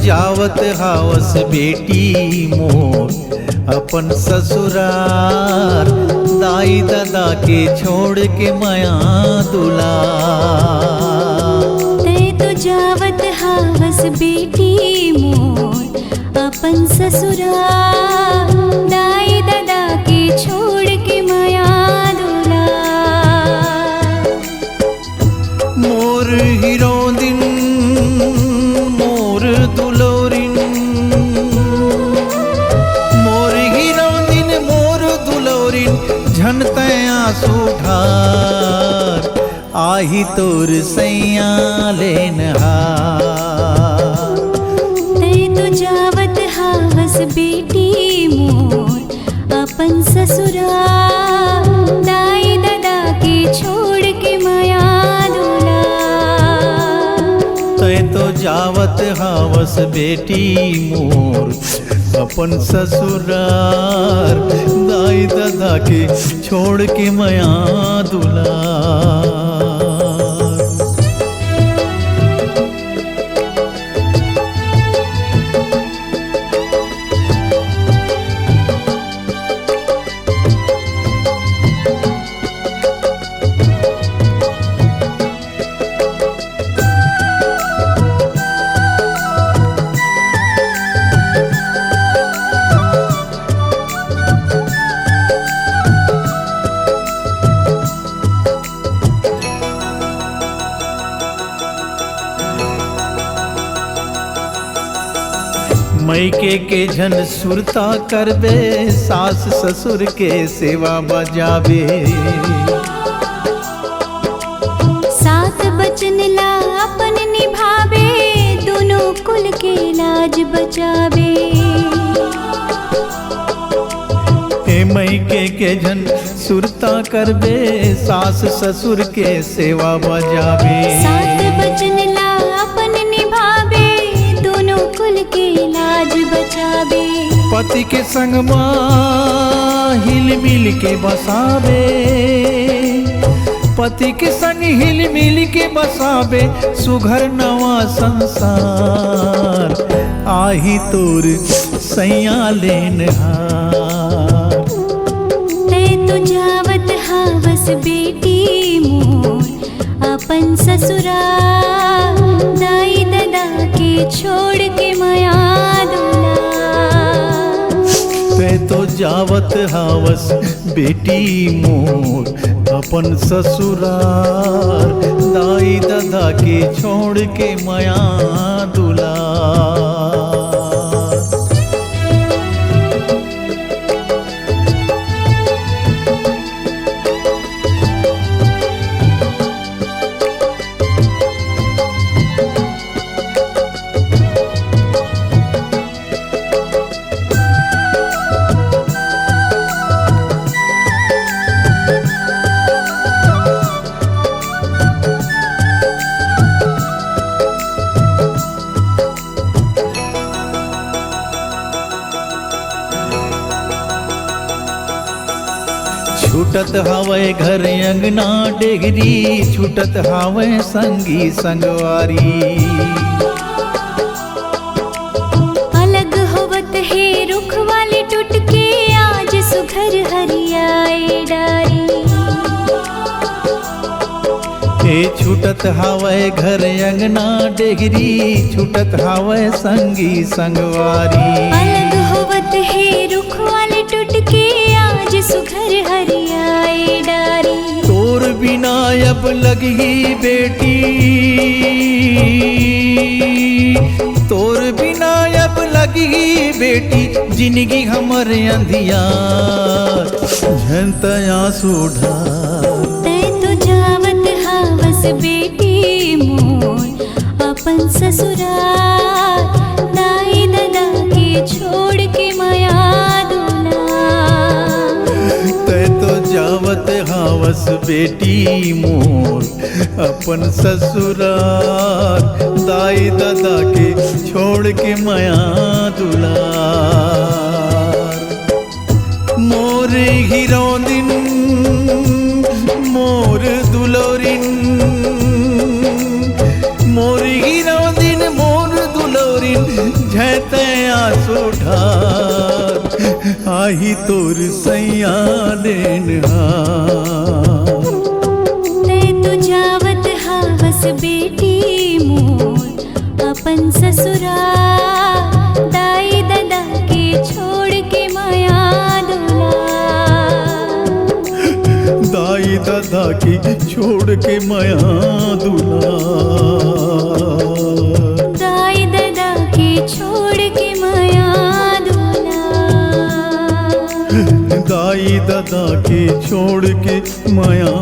जावत हावस बेटी मोर अपन ससुरार, दाई दादा के छोड़ के माया दुलार। तै तो जावत हावस बेटी मोर अपन ससुरार, दाई दादा के छोड़ के माया दुलार। मोर हिरोदिन मोर दुलोरिन, मोर हिरोदिन मोर दुलोरिन, झनते आंसू ढार, आही तोर सैया लेनहार। तै तो जावत हावस बेटी मोर अपन ससुराल, दाई दादा के छोड़ के माया दुलार। तै तो जावत हावस बेटी मोर अपन ससुरार, दाई दादा के छोड़ के माया दुलार। मैके के झन सुरता करबे, सास ससुर के सेवा बजाबे। सात बचन ला अपन निभावे, दोनों कुल के लाज बचावे। ए मैके के झन सुरता करबे, सास ससुर के सेवा बजाबे। सात बचन ला अपन निभावे, दोनों कुल के लाज बचावे। पति के संग माँ हिल मिल के बसावे, पति के संग हिल मिल के बसावे, सुघर नवा संसार, आही तोर सैया लेनहार। तै तो जावत हावस बेटी मोर अपन ससुराल, दाई दादा के छोड़ के माया दुलार। तै तो जावत हावस बेटी मोर अपन ससुरार, दाई दादा के छोड़ के माया दुलार। छूटत हवे घर अंगना डेगरी, छूटत हवे संगी संगवारी। अलग होवत है रुख वाली टुटके, आज सुघर हरियाए डारी। ए छूटत हवे घर अंगना डेगरी, छूटत हवे संगी संगवारी। अलग होवत है रुख वाली टुटके, आज सुघर हरियाए डारी। तोर बिना अब लगी बेटी, तोर बिना अब लगी बेटी, जिंदगी हमर अंधियार, झनता आंसू ढार। तै तो जावत हावस बेटी मोर अपन ससुराल, दाई दादा के छोड़ के माया दुलार। तै तो जावत हावस बेटी मोर अपन ससुराल, दाई दादा के छोड़ के माया दुलार। मोर हिरोदिन मोर दुलोरिन, मोर हिरोदिन मोर दुलोरिन, बुझते आंसू ढार आही तोर सैया देनहार। ते तू जावत हावस बेटी मोर अपन ससुरा दाई दादा के छोड़ के माया दुलार। दाई दादा की छोड़ के माया दुलार। दाई दादा के छोड़ के माया दुलार। दाई दादा के छोड़ के माया